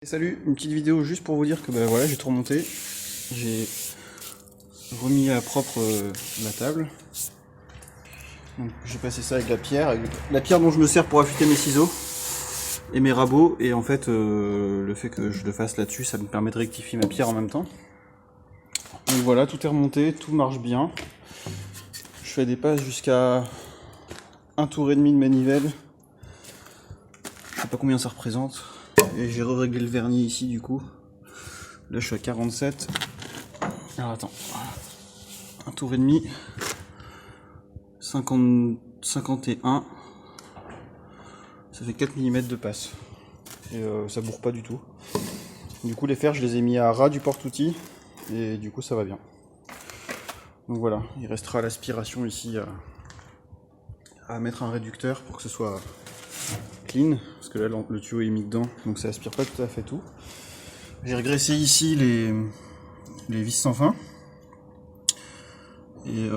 Salut, une petite vidéo juste pour vous dire que voilà, j'ai tout remonté. J'ai remis à propre la table. Donc j'ai passé ça avec la pierre dont je me sers pour affûter mes ciseaux et mes rabots. Et en fait, le fait que je le fasse là-dessus, ça me permet de rectifier ma pierre en même temps. Donc voilà, tout est remonté, tout marche bien. Je fais des passes jusqu'à un tour et demi de manivelle. Je sais pas combien ça représente. Et j'ai réglé le vernis ici du coup. Là je suis à 47. Alors attends. Un tour et demi. 51. Ça fait 4 mm de passe. Et ça bourre pas du tout. Du coup les fers je les ai mis à ras du porte-outils. Et du coup ça va bien. Donc voilà, il restera l'aspiration ici à mettre un réducteur pour que ce soit clean. Parce que là le tuyau est mis dedans. Donc ça aspire pas tout à fait tout. J'ai regraissé ici les vis sans fin. Et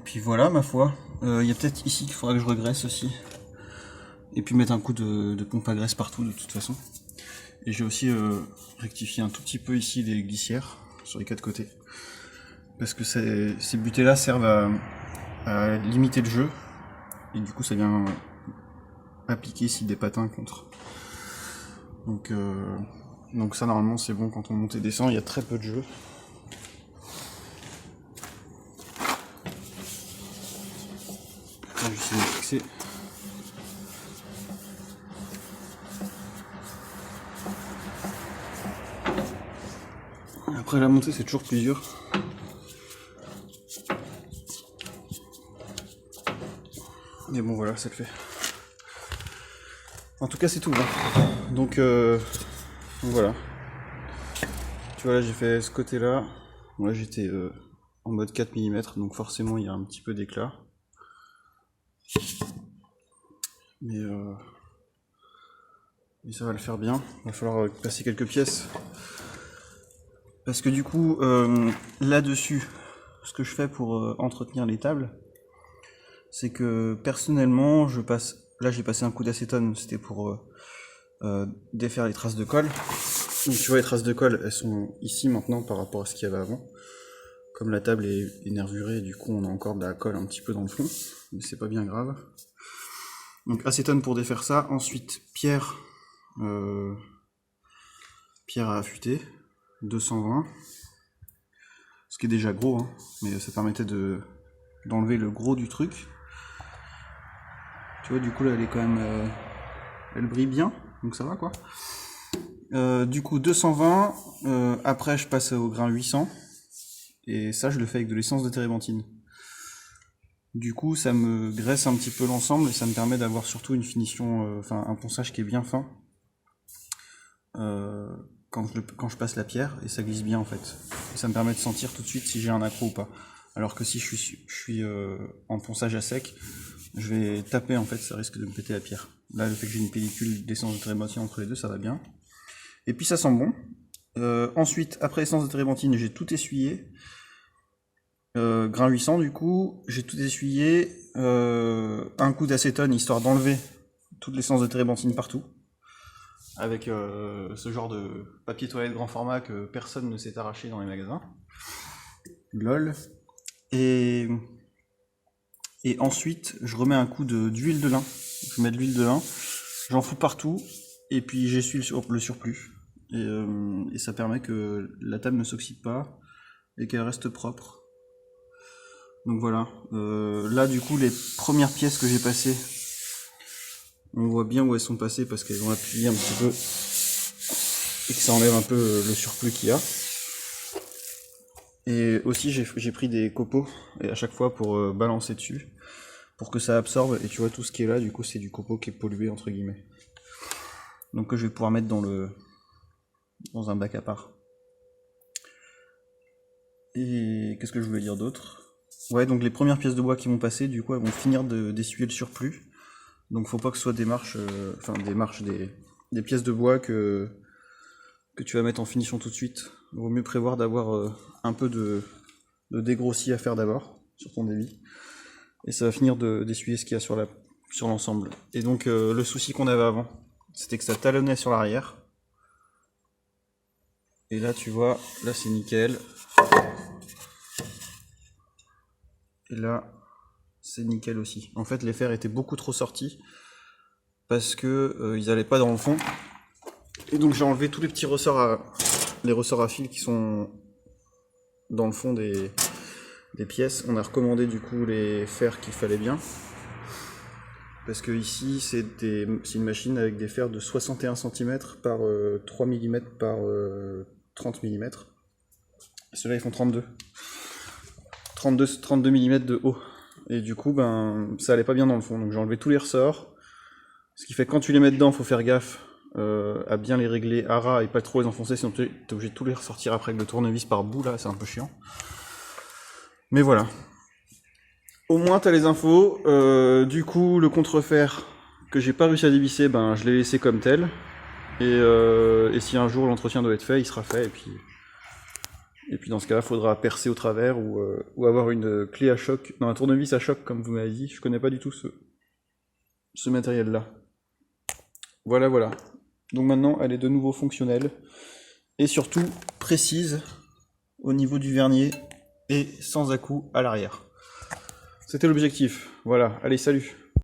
puis voilà ma foi. Il y a peut-être ici qu'il faudra que je regraisse aussi. Et puis mettre un coup de pompe à graisse partout de toute façon. Et j'ai aussi rectifié un tout petit peu ici les glissières sur les quatre côtés. Parce que ces butées là servent à limiter le jeu. Et du coup ça vient appliquer ici des patins contre. Donc ça normalement c'est bon quand on monte et descend, il y a très peu de jeu. Là, j'essaie de fixer. Après la montée c'est toujours plus dur. Mais bon voilà, ça le fait. En tout cas c'est tout. Hein. Donc voilà. Tu vois là j'ai fait ce côté là. Bon, là j'étais en mode 4 mm, donc forcément il y a un petit peu d'éclat. Mais ça va le faire bien. Il va falloir passer quelques pièces. Parce que du coup, là-dessus, ce que je fais pour entretenir les tables, c'est que personnellement, là j'ai passé un coup d'acétone, c'était pour défaire les traces de colle. Donc tu vois, les traces de colle, elles sont ici maintenant par rapport à ce qu'il y avait avant. Comme la table est nervurée, du coup on a encore de la colle un petit peu dans le fond, mais c'est pas bien grave. Donc acétone pour défaire ça, ensuite pierre à affûter, 220. Ce qui est déjà gros, hein, mais ça permettait d'enlever le gros du truc. Tu vois, du coup là elle est quand même... elle brille bien, donc ça va quoi. Du coup 220, après je passe au grain 800, et ça je le fais avec de l'essence de térébenthine. Du coup ça me graisse un petit peu l'ensemble, et ça me permet d'avoir surtout une finition, enfin un ponçage qui est bien fin. Quand je passe la pierre, et ça glisse bien en fait. Et ça me permet de sentir tout de suite si j'ai un accroc ou pas. Alors que si je suis en ponçage à sec, je vais taper en fait, ça risque de me péter la pierre. Là le fait que j'ai une pellicule d'essence de térébenthine entre les deux, ça va bien. Et puis ça sent bon. Ensuite, après l'essence de térébenthine, j'ai tout essuyé. Grain 800 du coup, j'ai tout essuyé. Un coup d'acétone histoire d'enlever toute l'essence de térébenthine partout. Avec ce genre de papier toilette grand format que personne ne s'est arraché dans les magasins. LOL. Et ensuite, je remets un coup d'huile de lin. Je mets de l'huile de lin, j'en fous partout, et puis j'essuie le surplus. Et ça permet que la table ne s'oxyde pas et qu'elle reste propre. Donc voilà. Là, du coup, les premières pièces que j'ai passées, on voit bien où elles sont passées parce qu'elles ont appuyé un petit peu et que ça enlève un peu le surplus qu'il y a. Et aussi j'ai pris des copeaux et à chaque fois pour balancer dessus pour que ça absorbe, et tu vois tout ce qui est là du coup c'est du copeau qui est pollué entre guillemets. Donc que je vais pouvoir mettre dans un bac à part. Et qu'est-ce que je voulais dire d'autre? Ouais, donc les premières pièces de bois qui vont passer du coup elles vont finir d'essuyer le surplus. Donc faut pas que ce soit des marches, des pièces de bois que tu vas mettre en finition tout de suite. Il vaut mieux prévoir d'avoir un peu de dégrossi à faire d'abord sur ton débit. Et ça va finir d'essuyer ce qu'il y a sur l'ensemble. Et donc le souci qu'on avait avant, c'était que ça talonnait sur l'arrière. Et là tu vois, là c'est nickel. Et là c'est nickel aussi. En fait les fers étaient beaucoup trop sortis parce que ils allaient pas dans le fond. Et donc j'ai enlevé tous les petits ressorts à fil qui sont dans le fond des pièces. On a recommandé du coup les fers qu'il fallait bien. Parce que ici c'est une machine avec des fers de 61 cm par 3 mm par 30 mm. Ceux-là ils font 32 mm de haut. Et du coup ben ça allait pas bien dans le fond. Donc j'ai enlevé tous les ressorts. Ce qui fait que quand tu les mets dedans, faut faire gaffe à bien les régler à ras et pas trop les enfoncer, sinon t'es obligé de tous les ressortir après avec le tournevis par bout, là c'est un peu chiant. Mais voilà. Au moins t'as les infos. Du coup le contrefer que j'ai pas réussi à dévisser, ben je l'ai laissé comme tel. Et si un jour l'entretien doit être fait, il sera fait. Et puis dans ce cas-là, il faudra percer au travers ou avoir une clé à choc, non, un tournevis à choc comme vous m'avez dit. Je connais pas du tout ce matériel-là. Voilà, voilà. Donc maintenant, elle est de nouveau fonctionnelle et surtout précise au niveau du vernier et sans à-coups à l'arrière. C'était l'objectif. Voilà, allez, salut!